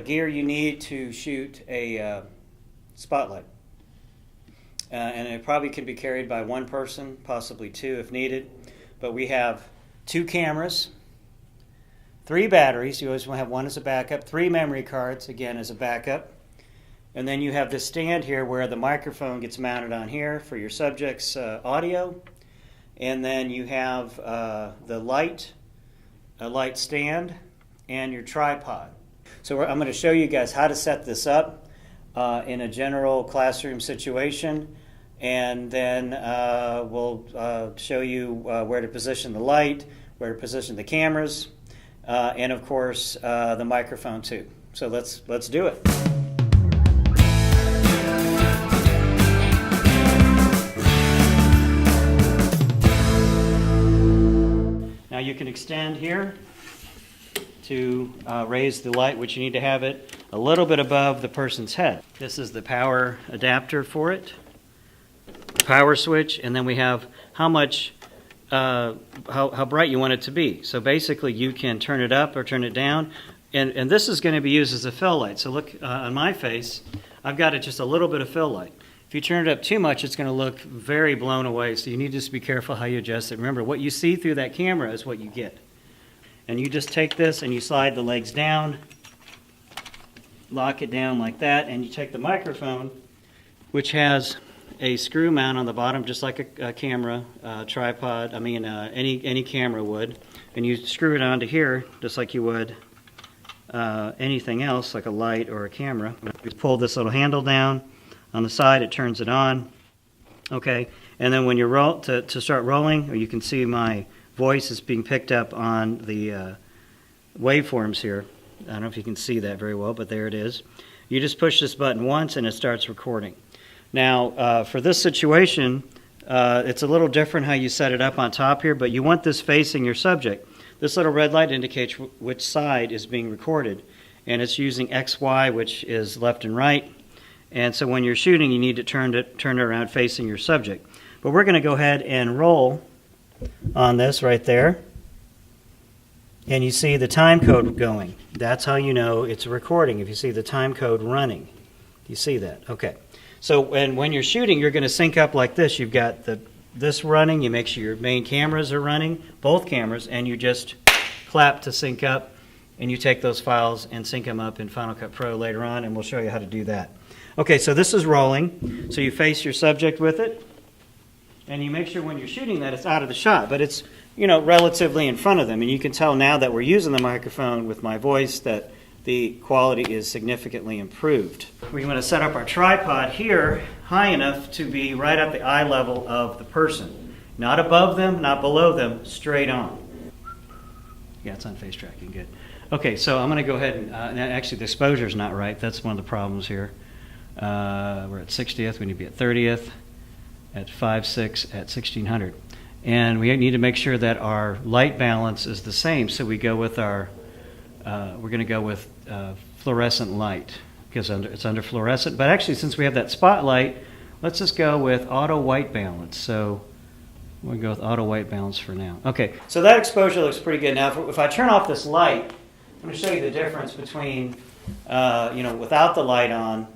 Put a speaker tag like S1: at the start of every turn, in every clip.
S1: gear you need to shoot a spotlight. And it probably could be carried by one person, possibly two if needed. But we have 2 cameras, 3 batteries. You always want to have one as a backup, 3 memory cards, again, as a backup. And then you have this stand here where the microphone gets mounted on here for your subject's audio. And then you have the light, a light stand, and your tripod. So I'm going to show you guys how to set this up in a general classroom situation. And then we'll show you where to position the light, where to position the cameras, and of course the microphone too. So let's do it. Now you can extend here to raise the light, which you need to have it a little bit above the person's head. This is the power adapter for it, power switch, and then we have how much, how bright you want it to be. So basically you can turn it up or turn it down, and this is going to be used as a fill light. So look on my face, I've got it just a little bit of fill light. If you turn it up too much, it's going to look very blown away, so you need to just be careful how you adjust it. Remember, what you see through that camera is what you get. And you just take this and you slide the legs down, lock it down like that, and you take the microphone, which has a screw mount on the bottom, just like a camera, tripod, any camera would, and you screw it onto here, just like you would anything else, like a light or a camera. You pull this little handle down on the side, it turns it on, okay, and then when you roll, to start rolling, or you can see my voice is being picked up on the waveforms here. I don't know if you can see that very well, but there it is. You just push this button once and it starts recording. Now, for this situation, it's a little different how you set it up on top here, but you want this facing your subject. This little red light indicates which side is being recorded, and it's using XY, which is left and right. And so when you're shooting, you need to turn it around facing your subject. But we're going to go ahead and roll on this right there, and you see the time code going. That's how you know it's a recording, if you see the time code running. You see that? Okay. So when you're shooting, you're going to sync up like this. You've got this running, you make sure your main cameras are running, both cameras, and you just clap to sync up, and you take those files and sync them up in Final Cut Pro later on, and we'll show you how to do that. Okay, so this is rolling. So you face your subject with it, and you make sure when you're shooting that it's out of the shot, but it's, you know, relatively in front of them. And you can tell now that we're using the microphone with my voice that the quality is significantly improved. We want to set up our tripod here high enough to be right at the eye level of the person. Not above them, not below them, straight on. Yeah, it's on face tracking, good. Okay, so I'm going to go ahead and actually the exposure is not right. That's one of the problems here. We're at 60th, we need to be at 30th, at 5.6, at 1600. And we need to make sure that our light balance is the same, so we go with our, we're going to go with fluorescent light, because it's under fluorescent. But actually, since we have that spotlight, let's just go with auto white balance. So we'll go with auto white balance for now. Okay, so that exposure looks pretty good. Now, if I turn off this light, I'm going to show you the difference between, without the light on,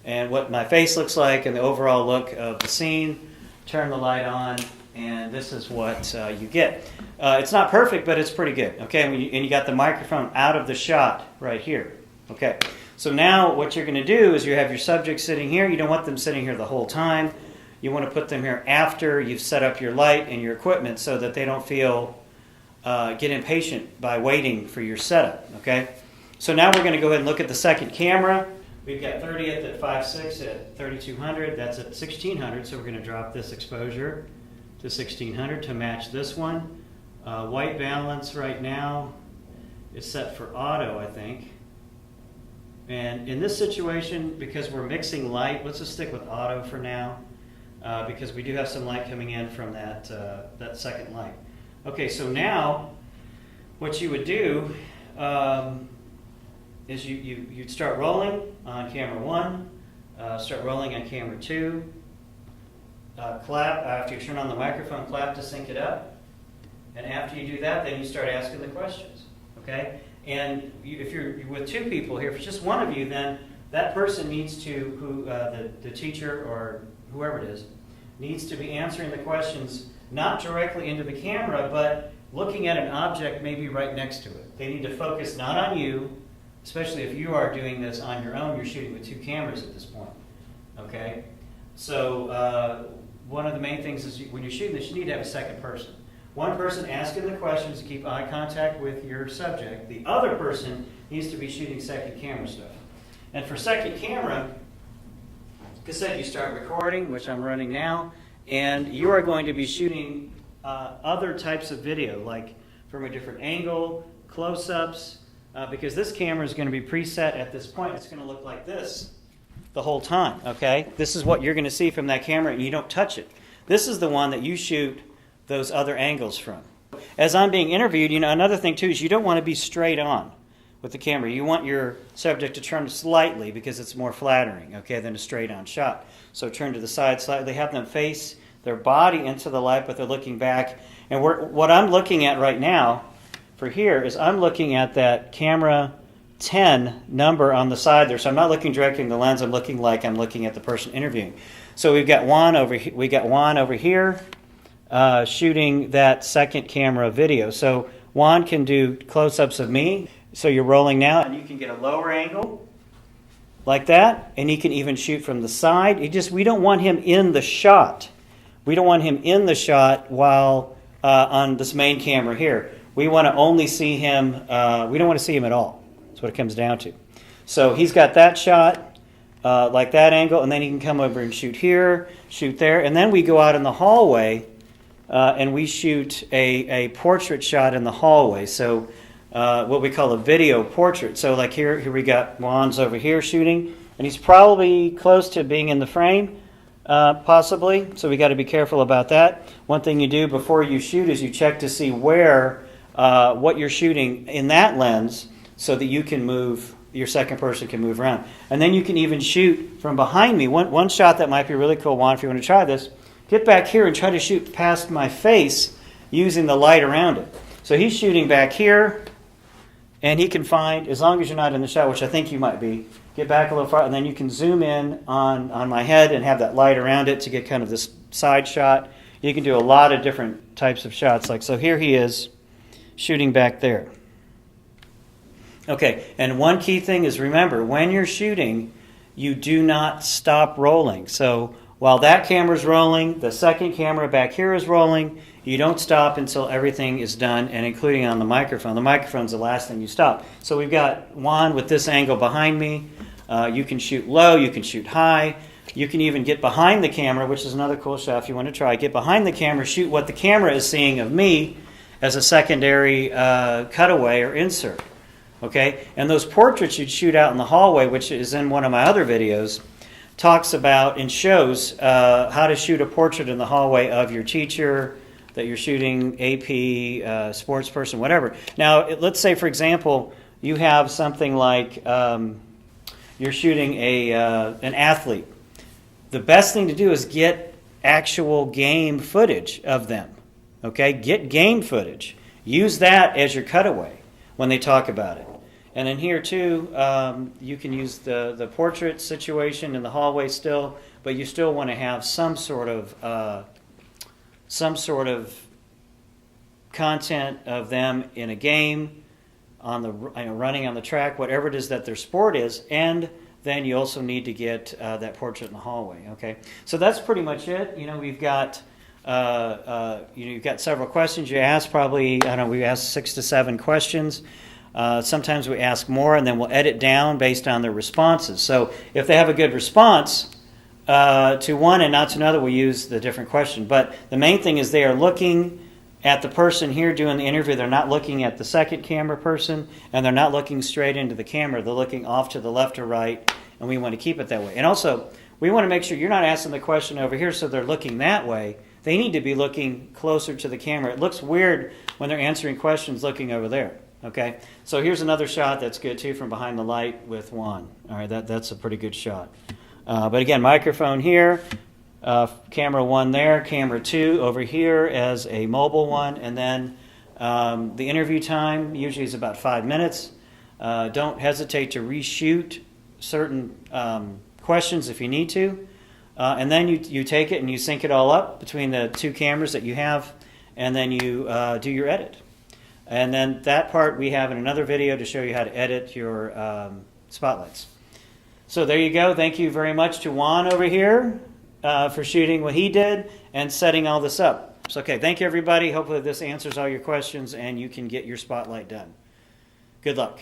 S1: and what my face looks like and the overall look of the scene. Turn the light on, and this is what you get. It's not perfect, but it's pretty good. Okay, and you got the microphone out of the shot right here. Okay, so now what you're going to do is you have your subject sitting here. You don't want them sitting here the whole time. You want to put them here after you've set up your light and your equipment so that they don't get impatient by waiting for your setup. Okay, so now we're going to go ahead and look at the second camera. We've got 30th at 5.6 at 3200. That's at 1600, so we're going to drop this exposure to 1600 to match this one. White balance right now is set for auto, I think. And in this situation, because we're mixing light, let's just stick with auto for now, because we do have some light coming in from that second light. Okay, so now what you would do is you'd start rolling on camera 1, start rolling on camera 2, clap after you turn on the microphone, clap to sync it up, and after you do that, then you start asking the questions, okay? And if you're with two people here, if it's just one of you, then that person needs to, the teacher or whoever it is, needs to be answering the questions not directly into the camera, but looking at an object maybe right next to it. They need to focus not on you, especially if you are doing this on your own. You're shooting with two cameras at this point. Okay? So one of the main things is when you're shooting this, you need to have a second person. One person asking the questions to keep eye contact with your subject. The other person needs to be shooting second camera stuff. And for second camera, like I said, you start recording, which I'm running now, and you are going to be shooting other types of video, like from a different angle, close-ups, because this camera is going to be preset at this point. It's going to look like this the whole time, okay? This is what you're going to see from that camera, and you don't touch it. This is the one that you shoot those other angles from. As I'm being interviewed, another thing too is you don't want to be straight on with the camera. You want your subject to turn slightly because it's more flattering, okay, than a straight on shot. So turn to the side slightly, have them face their body into the light, but they're looking back. And what I'm looking at right now for here is I'm looking at that camera 10 number on the side there. So I'm not looking directly in the lens. I'm looking like I'm looking at the person interviewing. So we've got Juan over here shooting that second camera video. So Juan can do close-ups of me. So you're rolling now, and you can get a lower angle like that, and he can even shoot from the side. We don't want him in the shot. We don't want him in the shot while on this main camera here. We want to only see him, we don't want to see him at all. That's what it comes down to. So he's got that shot, like that angle, and then he can come over and shoot here, shoot there, and then we go out in the hallway, and we shoot a portrait shot in the hallway. So what we call a video portrait. So like here we got Juan's over here shooting, and he's probably close to being in the frame, possibly. So we got to be careful about that. One thing you do before you shoot is you check to see where what you're shooting in that lens, so that you can move, your second person can move around. And then you can even shoot from behind me. One shot that might be really cool, Juan, if you want to try this, get back here and try to shoot past my face using the light around it. So he's shooting back here, and he can find, as long as you're not in the shot, which I think you might be, get back a little far, and then you can zoom in on my head and have that light around it to get kind of this side shot. You can do a lot of different types of shots. Like, so here he is shooting back there. Okay, and one key thing is, remember, when you're shooting, you do not stop rolling. So while that camera's rolling, the second camera back here is rolling, you don't stop until everything is done, and including on the microphone. The microphone's the last thing you stop. So we've got Juan with this angle behind me. You can shoot low, you can shoot high. You can even get behind the camera, which is another cool shot if you want to try. Get behind the camera, shoot what the camera is seeing of me as a secondary cutaway or insert. Okay? And those portraits you'd shoot out in the hallway, which is in one of my other videos, talks about and shows how to shoot a portrait in the hallway of your teacher that you're shooting, AP, sports person, whatever. Now, let's say, for example, you have something like you're shooting an athlete. The best thing to do is get actual game footage of them. Okay? Get game footage. Use that as your cutaway when they talk about it. And in here, too, you can use the portrait situation in the hallway still, but you still want to have some sort of content of them in a game, on the running on the track, whatever it is that their sport is, and then you also need to get that portrait in the hallway. Okay, so that's pretty much it. We've got you've got several questions you ask. Probably we asked 6 to 7 questions. Sometimes we ask more, and then we'll edit down based on their responses. So if they have a good response to one and not to another, we use the different question. But the main thing is they are looking at the person here doing the interview. They're not looking at the second camera person, and they're not looking straight into the camera. They're looking off to the left or right, and we want to keep it that way. And also, we want to make sure you're not asking the question over here so they're looking that way. They need to be looking closer to the camera. It looks weird when they're answering questions looking over there. Okay, so here's another shot that's good too from behind the light with Juan. All right, that's a pretty good shot. But again, microphone here, camera 1 there, camera 2 over here as a mobile one, and then the interview time usually is about 5 minutes. Don't hesitate to reshoot certain questions if you need to. And then you take it and you sync it all up between the two cameras that you have, and then you do your edit. And then that part we have in another video to show you how to edit your spotlights. So there you go. Thank you very much to Juan over here for shooting what he did and setting all this up. So, okay, thank you everybody. Hopefully this answers all your questions and you can get your spotlight done. Good luck.